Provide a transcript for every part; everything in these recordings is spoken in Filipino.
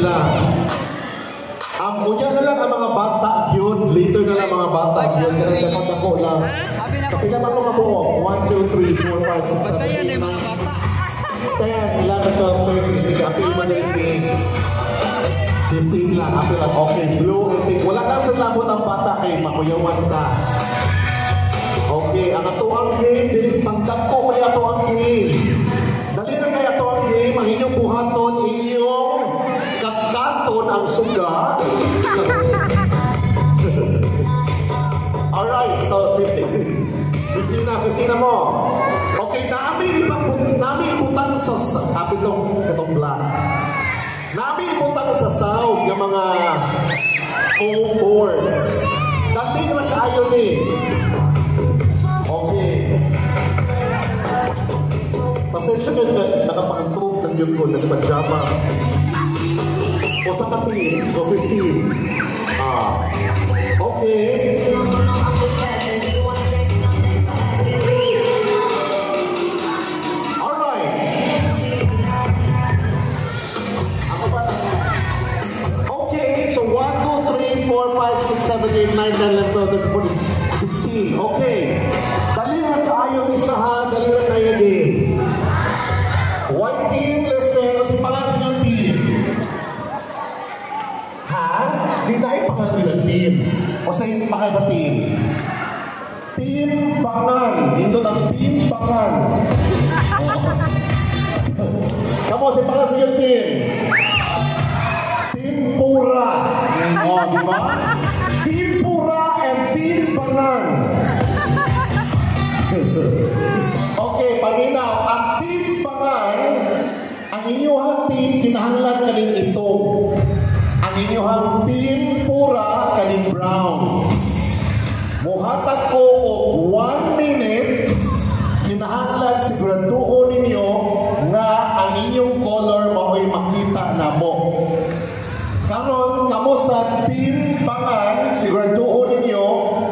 na. Unya na lang ang mga bata yun. Later na lang mga bata yun. Kaya dapat ako lang. Kapila man mo kabuo. 1, 2, 3, 4, 5, 6, 7, 8, 9, 10, 11, 12, 13. Sige, apil mo na rin. 15 lang. Apil lang. Okay, blue and pink. Wala na sa labot ang bata kay makuyawan ta. Okay, ang atuang game. Sinig pangkat ko kaya atuang game. Dali na kaya atuang game. Ang inyong buhaton, inyong katkaton ang suga. Alright, so 15 na mo. Okay, namin ibutang sa sabi itong black. Namin ibutang sa sound yung mga foam boards. Dati na kayo ni. Okay. Pasensya ka na nakapangtog ng yun ko, nagpajama. O sa kapil, so 15. Okay. Alright. Okay, so 1, 2, 3, 4, 5, 6, 7, 8, 9, 10, 11, 12, 13, 14, 16. Okay. Dali na kayo ni Saha, dali na kayo din. White team, listen. Kasi pangasin yung team. Ha? Di tayo pangasin ng team. O sa yung pangasin sa team. Team Bangan. Dito ng Team Bangan. Kamu, sa pangasin yung team. Team Pura. O, di ba? Team Pura and Team Bangan. Okay, paminaw. Ang Team Bangan, ang inyong team, kinahanglan kaning itong. Ang inyong Team Pura, kaning brown. Muhatag ko o 1 minute, kinahanglan siguraduho ninyo nga ang inyong color mao'y makita na mo. Karon, kamo sa Team Bangan, siguraduho ninyo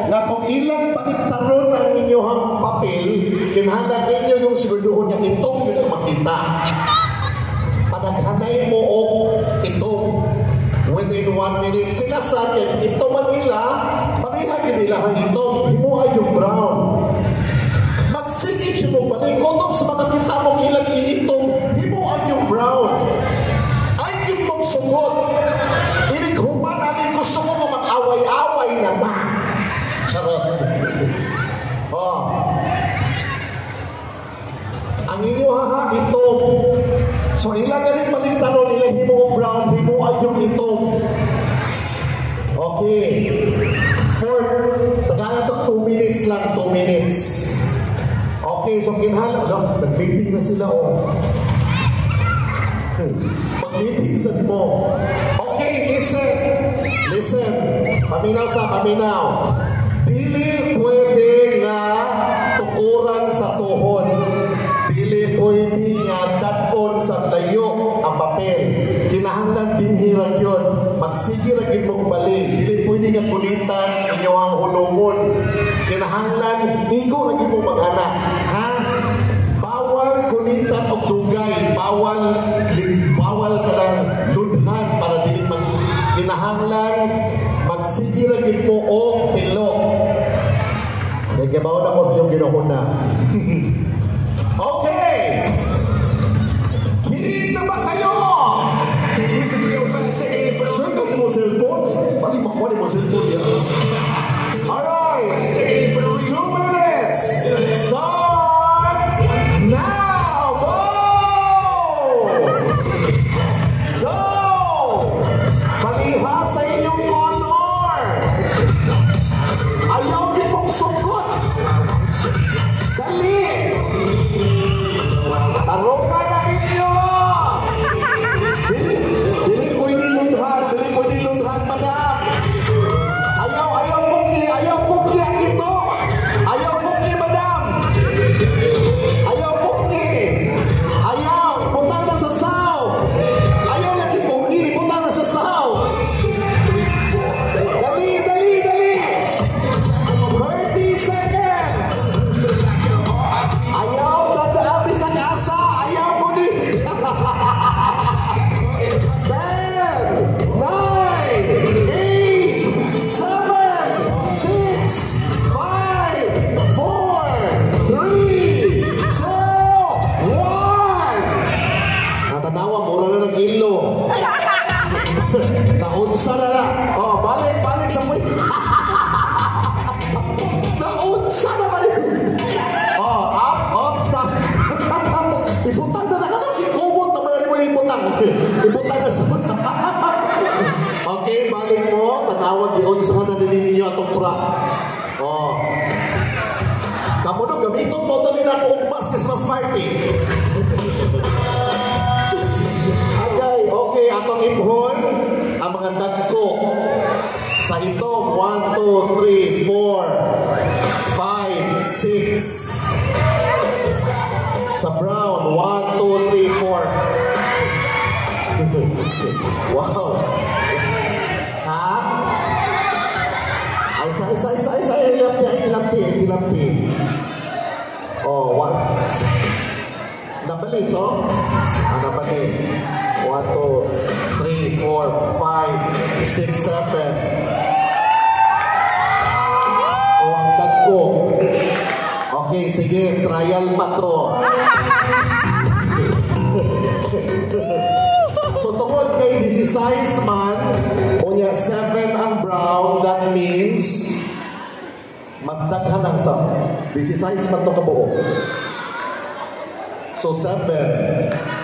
nga kung ilang paliktaron ang inyong papel, kinahanglan ninyo yung siguraduho nga itong yun ang makita. Panaghanay mo o itong within 1 minute. Sila sa akin, ito Manila, parihagin nila ang itong, mo ay yung brown. Magsigit siya mo balik, kung sa mga kita mong ilang iitong, mo ay yung brown. Ay yung magsunod. Inig-human, aling gusto mo mag-away-away na ta. Charot. Oh. Ang inyo haha, itong. So ilang galing palintaron, ilang himo brown, himo ay yung itong. Okay. For, tagalan ito, 2 minutes lang, 2 minutes. Okay, so kinahal, nag-meeting na sila, oh. Mag-meeting sa mo. Okay, listen. Paminaw sa paminaw. Dili pwede nga tukuran sa tuhod. Dili pwede nga daton sa tayo ang papel. Kinahanglan din hirag yun. Magsige lagi mong balik. Dili pwede nga kulitan inyo ang hulungon. Kinahanglan, igo lagi mong mag-anak. Ha? Bawal kulitan o dugay. Bawal ka ng ludhan para dili kinahanglan magsige lagi mo o pilo. Nagkabaw na mo sa inyong ginahuna. Okay! Kinig na ba kayo? Sure kasi mo cellphone? Basi makuha ni mo cellphone yan. Alright! 2 minutes! Start now! Go! Go! Paliha sa inyong honor! Ayaw niyo pong sugot! Dali! kilo. Naunsa na na. Oh, balik sa pwesto. Naunsa na ba rin? Oh, up, stop. Ibutang na ka. Ikubot na ba rin mo ibutang? Ibutang na sa okay, balik mo. Tanawag yun sa mga naninyo atong pura. Oh. Kamu no, gamiton mo dali na ako ugmas Christmas party. Okay, atong ibhon ang mga dagko sa itong 1, 2, 3, 4, 5, 6 sa brown 1, 2, 3, 4. Wow. Ha? Ay, ilampi. Oh, what? Nabali ito? Nabali. 1, 2, 3, 4, 5, 6, 7. Oh, ang dagko. Okay, sige. Trial pa to. So, tungkol kay this is size man, unya 7 ang brown, that means mas daghan ang sa this is size man to kabuo. So, 7.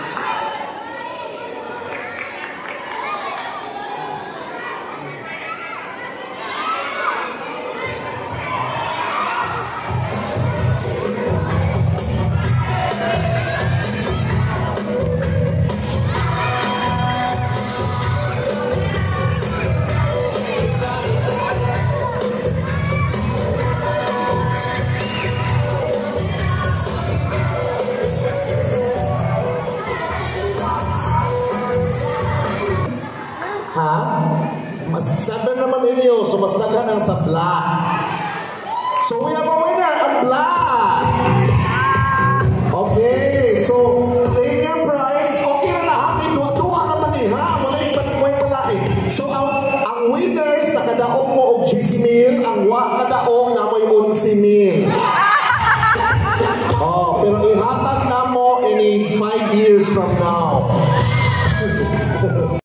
Ha? Mas 7 naman ninyo, so mas daghan ang sa black. So we have a winner, ang black. Okay, so claim your prize. Okay na natin, duwa-duwa naman ha. Wala yung pala eh. So ang winners, nakadaong mo og 10,000, ang kadaong na mo'y 11,000. Oh, pero ihatag na mo in 5 years from now.